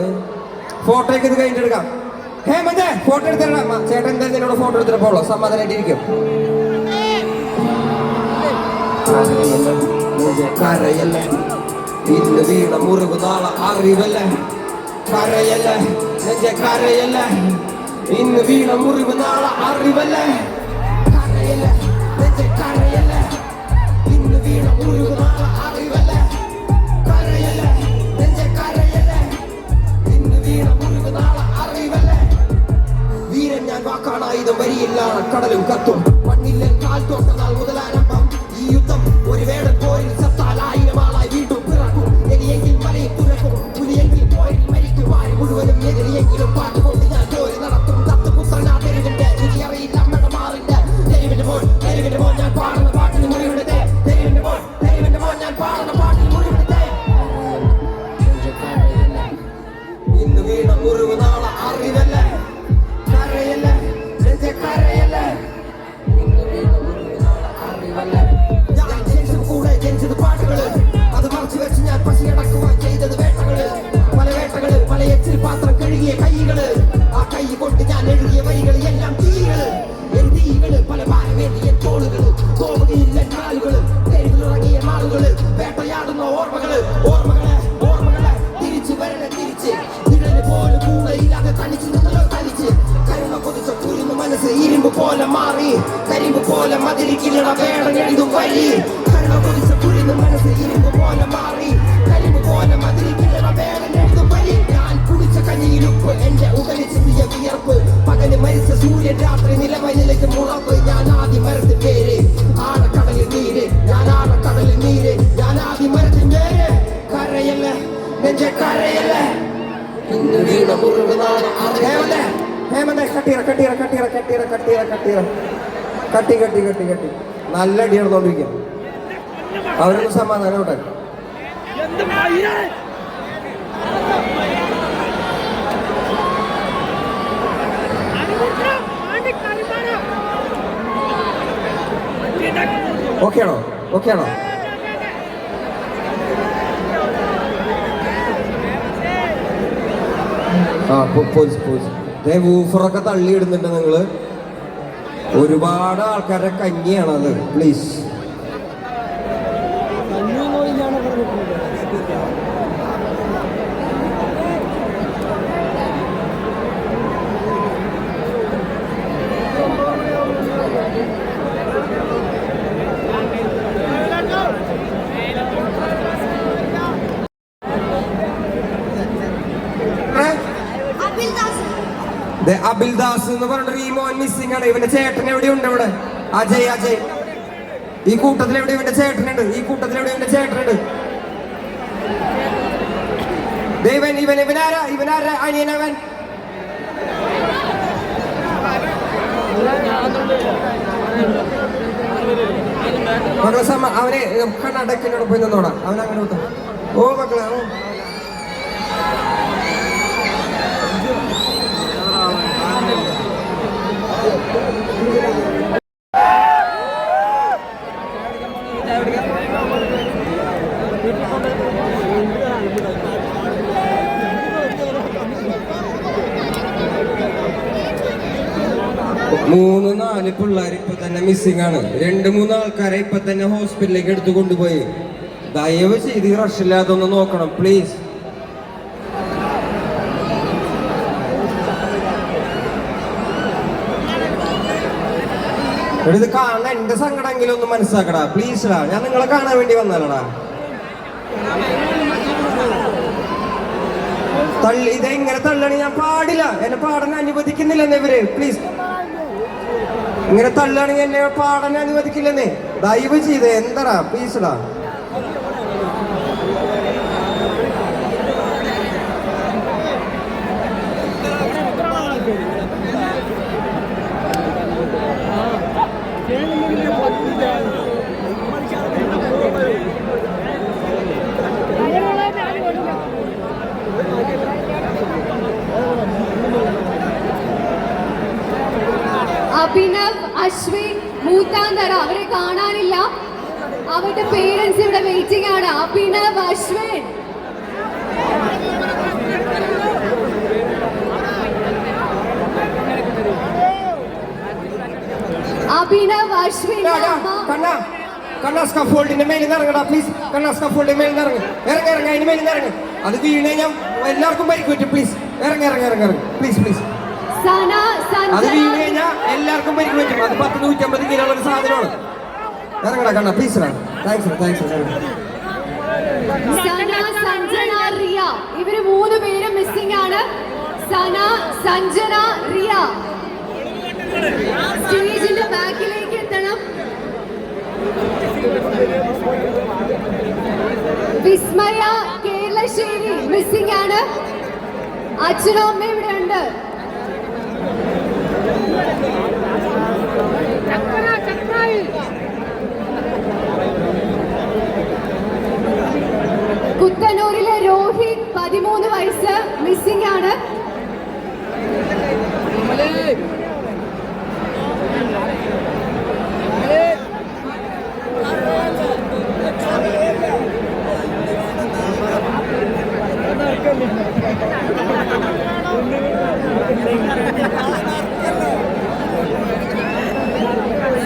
ഫോട്ടോയൊക്കെ ഇത് കഴിഞ്ഞെടുക്കാം. മറ്റേ ഫോട്ടോ എടുത്തിടാം. ചേട്ടൻ എന്തായാലും എന്നോട് ഫോട്ടോ എടുത്തിട്ടപ്പോളോ സമാധാനായിട്ടിരിക്കും. കരയല്ലേ, ഇന്ന് വീണ മുറിവ് നാളെ അറിവല്ലേ. കരയല്ലേ കരയല്ലേ, ഇന്ന് വീണ മുറിവ് നാളെ അറിവല്ലേ. കരയല്ലേ കരയല്ലേ, ഇന്ന് വീണ മുറിവ് നാളെ അറിവല്ലേ. കരയല്ലേ കരയല്ലേ, ഇന്ന് വീണ മുറിവ് നാളെ അറിവല്ലേ. വീരൻ ഞാൻ വാക്കാണായുധം വരിയില്ല, കടലും കത്തും മണ്ണില്ല കാൽ തൊട്ട നാൾ മുതലാരംഭം. ഈ യുദ്ധം ഒരു വേടൻ പോരിൽ സത്താൽ 1000 ആളായി വീണ്ടും പിറക്കും. എലിയെങ്കിൽ മലയിൽ തുറക്കും, പുലിയെങ്കിൽ പോരിൽ മരിക്കും. ആര് മുഴുവനും എതിരിയെങ്കിലും പാട്ടുകൊണ്ട് ഞാൻ ജോലി നടത്തും. ദത്തപുത്രനാ തെരുവിന്റെ രുചി അറിയില്ല അമ്മയുടെ മാറിന്റെ. തെരുവിന്റെ മോൻ ഞാൻ പാടുന്ന പാട്ടിന് മുറിവിടുതേ. തെരുവിന്റെ മോൻ ഞാൻ പാടുന്ന പാട്ടിന് മുറിവിടുതേ. ഇന്ന് വീണ മുറിവ് നാളെ അറിവല്ലേ. കരയല്ലേ കരയല്ലേ, ഞാൻ ജനിച്ചത് കൂടെ ജനിച്ചത് പാട്ടുകള്. അത് മറച്ചു വെച്ച് ഞാൻ പശിയടക്കുവാൻ ചെയ്തത് വേട്ടകള്. പല എച്ചിൽ പാത്രം കഴുകിയ കൈകള്. ആ കൈ കൊണ്ട് ഞാൻ എഴുതിയ വരികൾ എല്ലാം തീകള്. പല ഭാരമേന്തിയ തോളുകള്. കോപകയില്ല കാലുകള്, തെരുവിലുറങ്ങിയ നാളുകള്. വേട്ടയാടുന്ന ഓർമ്മകള് തിരിച്ചു വരണ തിരിച്ച്. നിഴല് പോലെ കൂടെയില്ലാതെ തനിച്ച് നിന്നല്ലോ തനിച്ച്. കരുണ കൊതിച്ച കുരുന്ന് മനസ്സ് ഇരുമ്പ് പോലെ മാറി. കരിമ്പ് പോലെ മതിരിക്കില്ലട വേടനെഴുതും വഴി. കരുണ കൊതിച്ച കുരുന്ന് മനസ്സ് ഇരുമ്പ് പോലെ മാറി. കരിമ്പ് പോലെ മതിരിക്കില്ലട വേടനെഴുതും വഴി. ഞാൻ കുടിച്ച കഞ്ഞിയിലുപ്പ്, എന്റെ ഉടലിൽ ചിന്തിയ വിയർപ്പ്. പകല് മരിച്ച സൂര്യൻ, രാത്രി നിലവയിലേക്ക് മുറപ്പ്. ഞാൻ ആദ്യ മരത്തിൻ പേര് ആഴക്കടലിൽ നീര്. ഞാൻ ആദ്യ മരത്തിൻ പേര്. കരയല്ലേ കരയല്ലേ, ഇന്ന് വീണ മുറിവ് നാളെ അറിവല്ലേ. കട്ടി നല്ല അടി നടന്നോണ്ടിരിക്കുക. അവരൊന്ന് സമാധാനം ഇവിടെ. ഓക്കെ ആണോ? ഊഫറൊക്കെ തള്ളിയിടുന്നുണ്ട് നിങ്ങള്. ഒരുപാട് ആൾക്കാരുടെ കഞ്ഞിയാണത്. പ്ലീസ്. അബിൽദാസ് എന്ന് പറഞ്ഞിട്ട് ഈ മോൻ മിസ്സിംഗ് ആണ്. ഇവന്റെ ചേട്ടൻ എവിടെയുണ്ട്? ഇവിടെ അജയ്. ഈ കൂട്ടത്തിൽ എവിടെ ഇവന്റെ ചേട്ടനുണ്ട്? ഇവനാരാ അനിയനവൻ? അവനെ കർണാടകത്തിനോട് പോയി നിന്നോടാ. അവൻ അങ്ങനെ വിട്ടു. ഓ മക്കളെ, മൂന്ന് നാല് പിള്ളേർ ഇപ്പൊ തന്നെ മിസ്സിംഗ് ആണ്. 2-3 ആൾക്കാരെ ഇപ്പൊ തന്നെ ഹോസ്പിറ്റലിലേക്ക് എടുത്തു കൊണ്ടുപോയി. ദയവ് ചെയ്ത് റഷില്ലാതെ ഒന്ന് നോക്കണം പ്ലീസ്. ഇത് കാണാൻ എന്റെ സങ്കടമെങ്കിലും ഒന്ന് മനസ്സിലാക്കടാ പ്ലീസ്ടാ. ഞാൻ നിങ്ങളെ കാണാൻ വേണ്ടി വന്നാലടാ. ഇതെങ്ങനെ തള്ളണി ഞാൻ പാടില്ല, എന്നെ പാടാൻ അനുവദിക്കുന്നില്ലെന്നേ ഇവര്. പ്ലീസ്, ഇങ്ങനെ തള്ളാണെങ്കിൽ എന്നെ പാടാൻ അനുവദിക്കില്ലെന്നേ. ദയവ് ചെയ്ത് എന്താടാ പ്ലീസ്ടാ. അഭിനവ്, അശ്വിൻ, മൂത്താന്തറ അവരെ കാണാനില്ല. അവരുടെ പേരൻസ് ഇവിടെ വെയിറ്റിംഗ് ആണ്. അഭിനവ്, അശ്വിൻ. അഭിനവ്, അശ്വിൻ. സ്കഫോൾഡിന്റെ മേലിൽ ഇറങ്ങടാ പ്ലീസ്. സ്കഫോൾഡിന്റെ മേലിൽ ഇറങ്ങി അതിന്റെ മേലിൽ ഇറങ്ങി. അത് വീണ് ഞാൻ എല്ലാവർക്കും പരിക്ക് പറ്റും. പ്ലീസ് ഇറങ്ങി പ്ലീസ് പ്ലീസ്. അത് വീണ് കഴിഞ്ഞാൽ എല്ലാവർക്കും പരിക്ക് പറ്റും. അത് 150 കിലോ ഒരു സാധനമാണ്. ഇറങ്ങടാ കണ്ണ പ്ലീസ്. താങ്ക്സ്. സന, സഞ്ജന, റിയ ഇവര് 3 പേരും മിസ്സിംഗ് ആണ്. സന, സഞ്ജന, റിയ സ്റ്റേജിന്റെ ബാക്കിലേക്ക് എത്തണം. വിസ്മയ, കേരളശ്ശേരി മിസ്സിംഗ് ആണ്. അച്ഛനും അമ്മയും ഇവിടെ ഉണ്ട്. കുത്തനൂരിലെ രോഹിത് 13 വയസ്സ് മിസ്സിംഗ് ആണ്.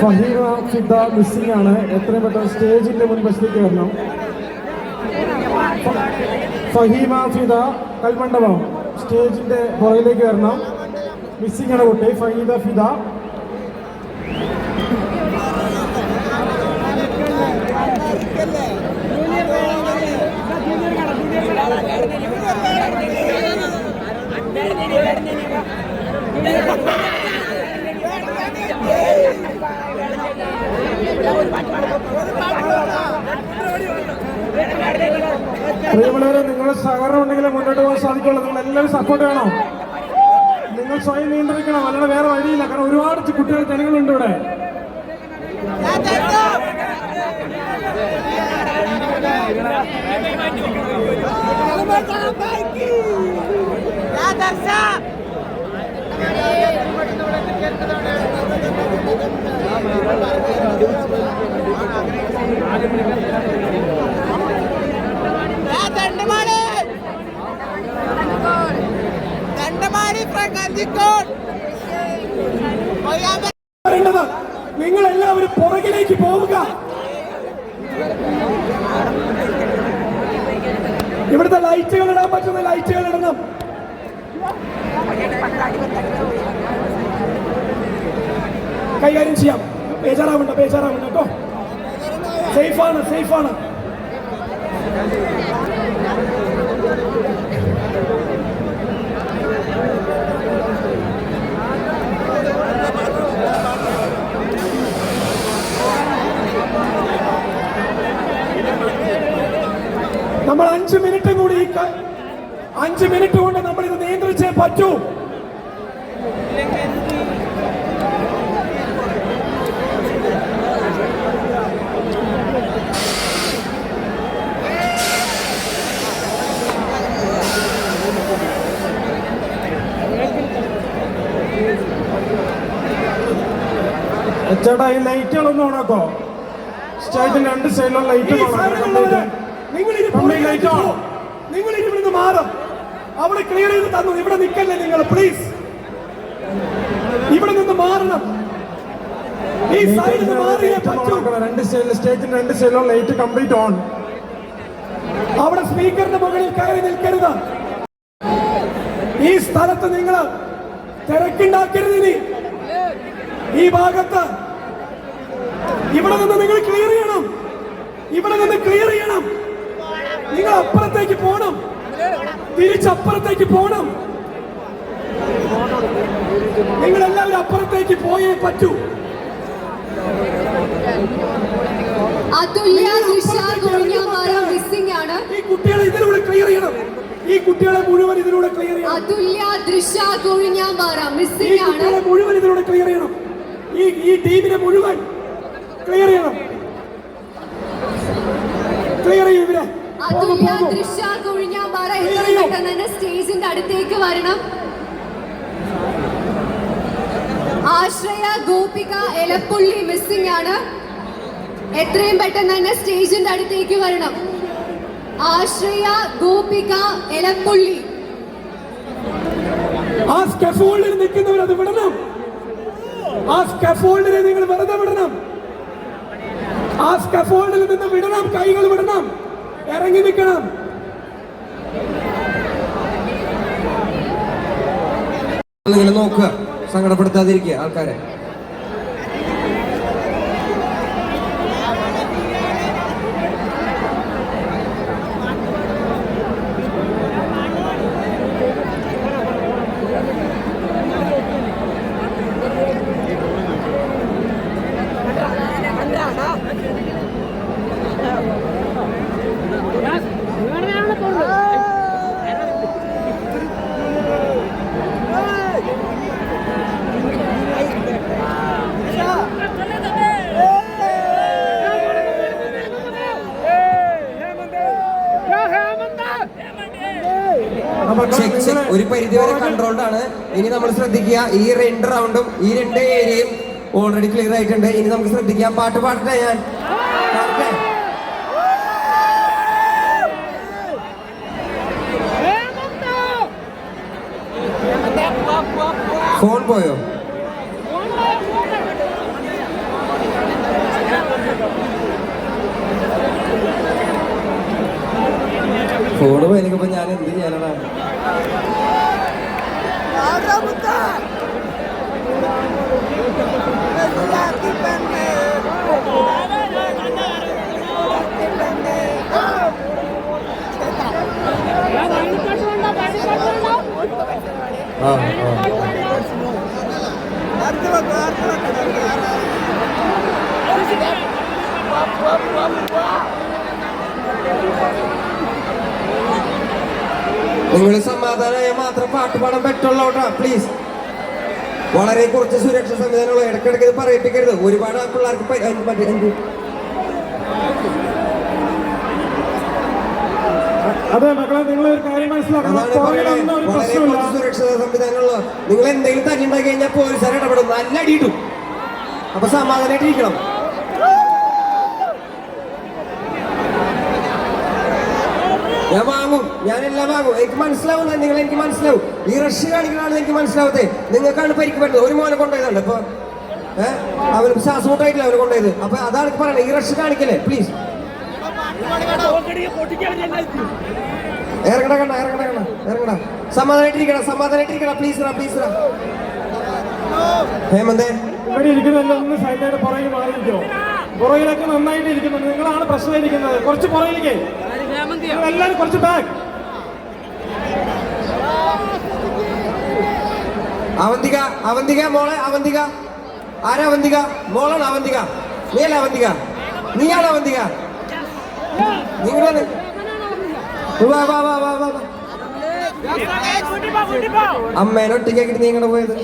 ഫഹീമ ഫിദ മിസ്സിംഗ് ആണ്. എത്രയും പെട്ടെന്ന് സ്റ്റേജിന്റെ മുൻവശത്തേക്ക് വരണം. ഫഹീമ ഫിദ കൽമണ്ഡപം സ്റ്റേജിന്റെ പുറകിലേക്ക് വരണം. മിസ്സിംഗ് ആണ് കുട്ടി. ഫഹീദ ഫിദ. പ്രിയമുള്ളവരെ, നിങ്ങളുടെ സഹകരണം ഉണ്ടെങ്കിൽ മുന്നോട്ട് പോകാൻ സാധിക്കുള്ളൂ. നിങ്ങൾ എല്ലാവരും സപ്പോർട്ട് വേണം. നിങ്ങൾ സ്വയം നിയന്ത്രിക്കണം, അല്ലാതെ വേറെ വഴിയില്ല. കാരണം ഒരുപാട് കുട്ടികൾ ജനങ്ങളുണ്ട് ഇവിടെ. നിങ്ങൾ എല്ലാവരും പുറകിലേക്ക് പോവുക. ഇവിടുത്തെ ലൈറ്റുകൾ ഇടാൻ പറ്റുന്ന ലൈറ്റുകൾ ഇടണം. കൈകാര്യം ചെയ്യാം. ബേജാറാവണ്ട കേട്ടോ. സേഫാണ്. നമ്മൾ 5 മിനിറ്റ് കൂടി 5 മിനിറ്റ് കൊണ്ട് നമ്മൾ ഇത് നിയന്ത്രിച്ചേ പറ്റൂ. ചേട്ടാ, ഈ ലൈറ്റുകളൊന്നും ഓണാക്കോ. സ്റ്റേജിന്റെ 2 സൈഡിലുള്ള ലൈറ്റ് നിങ്ങൾ ഇവിടുന്ന് മാറും. അവിടെ ക്ലിയർ ചെയ്ത് തന്നു. ഇവിടെ നിൽക്കല്ലേ നിങ്ങൾ. പ്ലീസ് ഇവിടെ നിന്ന് മാറണം. ഈ സൈഡിൽ നിന്ന് മാറിയേ പറ്റൂ. സ്റ്റേജിന്റെ 2 സൈഡിലുള്ള ലൈറ്റ് കംപ്ലീറ്റ് ഓൺ. അവിടെ സ്പീക്കറിന്റെ മുകളിൽ കയറി നിൽക്കരുത്. ഈ സ്ഥലത്ത് നിങ്ങൾ തിരക്കുണ്ടാക്കരുത്. ഇനി ഈ ഭാഗത്ത് ഇവിടെ നിന്ന് നിങ്ങൾ ക്ലിയർ ചെയ്യണം. നിങ്ങൾ അപ്പുറത്തേക്ക് പോണം, തിരിച്ചപ്പുറത്തേക്ക് പോണം. നിങ്ങൾ എല്ലാവരും അപ്പുറത്തേക്ക് പോയേ പറ്റൂ. അതുല്യ ദിശ കൊഴിഞ്ഞാമ്പാറം മിസ്സിംഗ് ആണ്. ഈ കുട്ടികളെ ഇതിലൂടെ ക്ലിയർ ചെയ്യണം. ഈ കുട്ടികളെ മുഴുവൻ ഇതിലൂടെ ക്ലിയർ ചെയ്യണം. അതുല്യ ദൃശ കൊഴിഞ്ഞാമ്പാറം ഈ മിസ്സിംഗ് ആണ്. കുട്ടികളെ മുഴുവൻ ഇതിലൂടെ ക്ലിയർ ചെയ്യണം. ഈ ടീമിനെ മുഴുവൻ ക്ലിയർ ചെയ്യണം. ക്ലിയർ ചെയ്യും ഇവരെ. അതുല്യ ദൃശ കൊഴിഞ്ഞാമ്പാറ എത്രയും പെട്ടെന്ന് തന്നെ സ്റ്റേജിന്റെ അടുത്തേക്ക് വരണം. ആശ്രയ ഗോപിക എലപ്പുള്ളി മിസ്സിംഗ് ആണ്. എത്രയും പെട്ടെന്ന് തന്നെ സ്റ്റേജിന്റെ അടുത്തേക്ക് വരണം. ആശ്രയ ഗോപിക എലപ്പുള്ളി. ആ സ്കഫോൾഡിൽ നിൽക്കുന്നവർ അത് വിടണം. ആ സ്കഫോൾഡിനെ നിങ്ങൾ വെറുതെ വിടണം. ആ സ്കഫോൾഡിൽ നിന്ന് വിടണം. കൈകൾ വിടണം. ഇറങ്ങി നിൽക്കണം. നിങ്ങൾ നോക്കുക, സങ്കടപ്പെടുത്താതിരിക്കുക ആൾക്കാരെ. ഒരു പരിധി വരെ കൺട്രോൾഡ് ആണ്. ഇനി നമ്മൾ ശ്രദ്ധിക്കുക, ഈ 2 റൗണ്ടും ഈ 2 ഏരിയയും ഓൾറെഡി ക്ലിയർ ആയിട്ടുണ്ട്. ഇനി നമുക്ക് ശ്രദ്ധിക്കാം. പാട്ട് പാടട്ടെ, ഞാൻ പാടട്ടെ. ഫോൺ പോയോ? ഫോണ് പോയപ്പോ ഞാൻ എന്ത് ചെയ്യാനാണ്? നിങ്ങൾ സമാധാനമായ മാത്രം പാട്ട് പാടാൻ പറ്റുള്ളൂ കേട്ടോ, പ്ലീസ്. വളരെ കുറച്ച് സുരക്ഷാ സംവിധാനമുള്ള. ഇടയ്ക്കിടയ്ക്ക് ഇത് പറയിപ്പിക്കരുത്. ഒരുപാട് പിള്ളേർക്ക് അതെ മക്കളെ, നിങ്ങൾ ഒരു കാര്യം മനസ്സിലാക്കണം. വളരെ കുറച്ച് സുരക്ഷാ സംവിധാനമുള്ള. നിങ്ങൾ എന്തെങ്കിലും തന്നെ ഉണ്ടാക്കി കഴിഞ്ഞാൽ പോലീസുകാർ ഇടപെടും, നല്ല അടിയിട്ടു. അപ്പൊ സമാധാനമായിട്ടിരിക്കണം. ഞാൻ വാങ്ങും, ഞാനെല്ലാം വാങ്ങും. എനിക്ക് മനസ്സിലാവുന്നത് നിങ്ങൾ, എനിക്ക് മനസ്സിലാവും. ഈ റഷ് കാണിക്കണതാണ് എനിക്ക് മനസ്സിലാവത്തെ. നിങ്ങൾക്കാണ് പരിക്ക് പറ്റുന്നത്. ഒരു മോനെ കൊണ്ടുപോയതുണ്ട്. അപ്പൊ അവന് ശ്വാസമുട്ടായിട്ടില്ല അവന് കൊണ്ടുപോയത്. അപ്പൊ അതാണ് പറയുന്നത്, ഈ റഷ് കാണിക്കല്ലേ പ്ലീസ്. ഇറങ്ങട കണ്ട, ഇറങ്ങട. സമാധാനായിട്ടിരിക്കണം പ്ലീസ്. ഹേമന്തേ, ഇവിടെ ഇരിക്കുന്നതെല്ലാം ഒന്ന് സൈഡിലായിട്ട് പുറകിൽ മാറിയിരിക്കോ? പുറകിലൊക്കെ നന്നായിട്ട് ഇരിക്കുന്നുണ്ട്. നിങ്ങളാണ് പ്രശ്നമായിരിക്കുന്നത്. കുറച്ച് പുറകിലേക്ക് എല്ലാവരും, കുറച്ച് ബാക്ക്. അവന്തിക മോളെ, അവന്തിക. ആരാ അവന്തിക? മോളാണ് അവന്തിക. നീയല്ല അവന്തിക, നീയാണ് അവന്തിക. നിങ്ങളാണ്. അമ്മേനെ ഒറ്റയ്ക്കാക്കിട്ട് നീ ഇങ്ങനെ പോയത്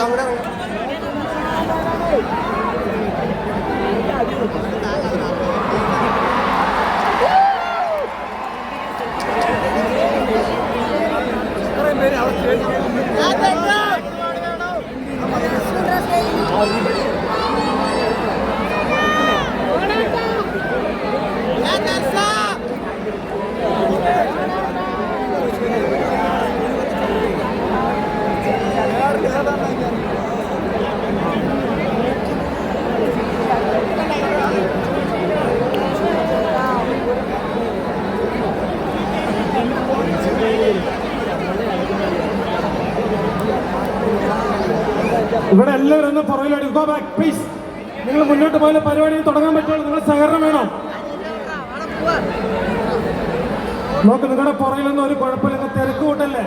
അവിടെ. ഇവിടെ എല്ലാവരും ഒന്ന് പുറകിലായിട്ട് ഗോ ബാക്ക് പ്ലീസ്. നിങ്ങൾ മുന്നോട്ട് പോയാലും പരിപാടി തുടങ്ങാൻ പറ്റുള്ളൂ. നിങ്ങൾ സഹകരണം വേണം. നോക്ക്, നിങ്ങളുടെ പുറകിലൊന്നും ഒരു കുഴപ്പമില്ല, തിരക്ക് കൂട്ടല്ലേ.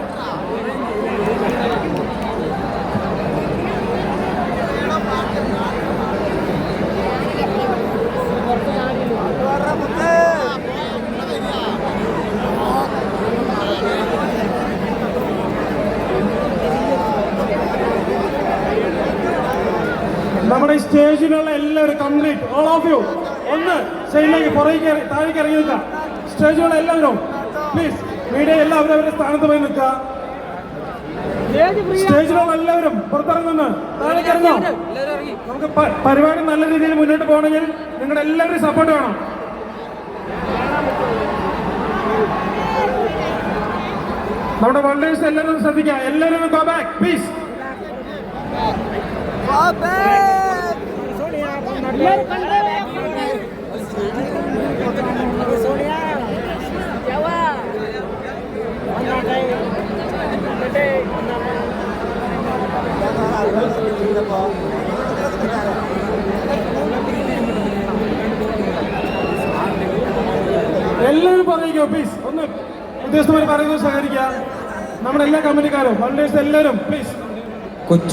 നമ്മുടെ സ്റ്റേജിലുള്ള എല്ലാവരും കംപ്ലീറ്റ് ഓൾ ഓഫ് യു ഒന്ന് സ്റ്റേജിലേക്ക് പുറകെ താഴേക്ക് ഇറങ്ങി നിൽക്കുക. സ്റ്റേജിലുള്ള എല്ലാവരും പ്ലീസ്, മീഡിയ എല്ലാവരും അവരുടെ സ്ഥാനത്ത് പോയി നിൽക്കുക. സ്റ്റേജിലുള്ള എല്ലാവരും പുറത്തിറങ്ങുന്നു, താഴേക്ക് ഇറങ്ങും. നമുക്ക് പരിപാടി നല്ല രീതിയിൽ മുന്നോട്ട് പോകണമെങ്കിൽ നിങ്ങളുടെ എല്ലാവരും സപ്പോർട്ട് വേണം. നമ്മുടെ വോളണ്ടിയേഴ്സ് എല്ലാവരും ശ്രദ്ധിക്കുക, എല്ലാവരും ഗോ ബാക്ക് പ്ലീസ്. എല്ലാവരും പറയിക്കോ പ്ലീസ്, ഒന്ന് ഉദ്യോഗസ്ഥന്മാർ പറയുന്നത് സഹകരിക്കുക. നമ്മുടെ എല്ലാ കമ്പനിക്കാരും വോളണ്ടിയേഴ്സ് എല്ലാവരും പ്ലീസ്.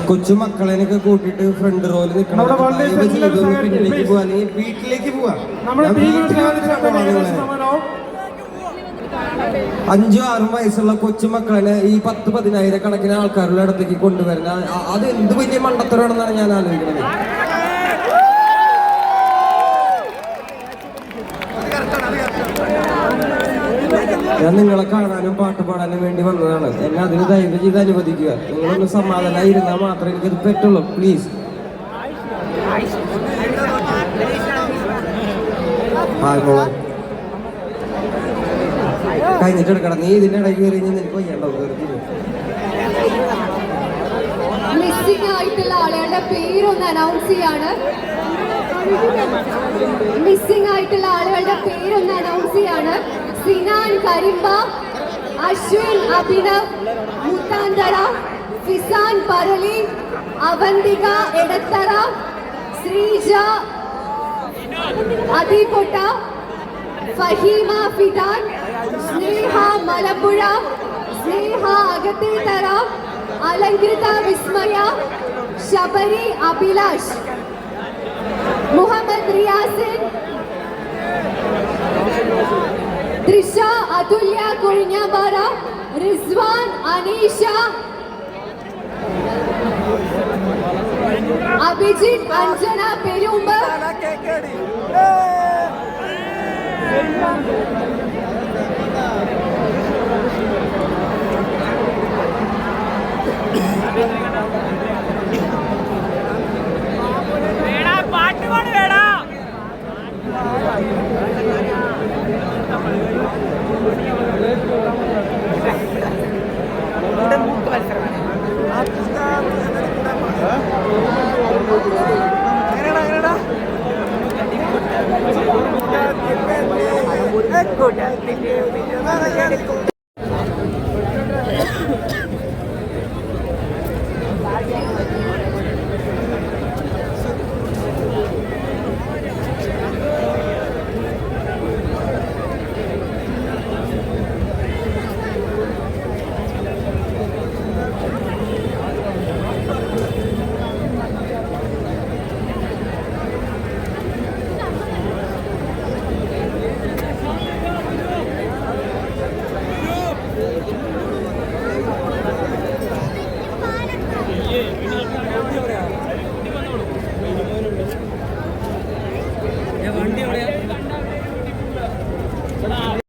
കൊച്ചു മക്കളെയൊക്കെ കൂട്ടിയിട്ട് ഫ്രണ്ട് റോയിൽ നിൽക്കണം, പിന്നിലേക്ക് പോവാ അല്ലെങ്കിൽ വീട്ടിലേക്ക് പോവാ. നമ്മുടെ ടീമിൽ 5-6 വയസ്സുള്ള കൊച്ചു മക്കളെ ഈ 10-15 കണക്കിന് ആൾക്കാരുടെ അടുത്തേക്ക് കൊണ്ടുവരുന്ന അത് എന്ത് വലിയ മണ്ടത്തരമാണെന്നാണ് ഞാൻ ആലോചിക്കുന്നത്. ഞാൻ നിങ്ങളെ കാണാനും പാട്ട് പാടാനും വേണ്ടി വന്നതാണ്. എന്നെ അതിന് ദയവ് ചെയ്ത് അനുവദിക്കുക. നിങ്ങളൊന്ന് സമാധാനമായി ഇരുന്നാൽ മാത്രമേ എനിക്കത് പറ്റുള്ളൂ പ്ലീസ്. കഴിഞ്ഞിട്ട് എടുക്കണം. നീ ഇതിന്റെ ഇടയ്ക്ക് കയറി നിനക്ക് വയ്യാണ്ടാവും. മിസ്സിംഗ് ആയിട്ടുള്ള ആളുകളുടെ പേരൊന്ന് അനൗൺസ് ചെയ്യാണ്. മിസ്സിംഗ് ആയിട്ടുള്ള ആളുകളുടെ പേരൊന്ന് അനൗൺസ് ചെയ്യാണ്. സിനാൻ കരിമ്പ, അശ്വിൻ അഭിനവ് മുത്താന്തര, ഫിസാൻ പരലി, അവന്തിക എടത്തറ, ശ്രീജ അതിപൊട്ട, ഫഹീമ ഫിദാൻ, സ്നേഹ മലമ്പുഴ, സ്നേഹ അകത്തേത്തറ, അലങ്കൃത വിസ്മയ, ശബരി അഭിലാഷ്, മുഹമ്മദ് റിയാസിൻ, തൃഷ അതുല്യ കൊഴിഞ്ഞാമ്പാറ, റിസ്വാൻ അനീഷ, അഭിജിത്ത് അഞ്ജന പെരുമ്പ്,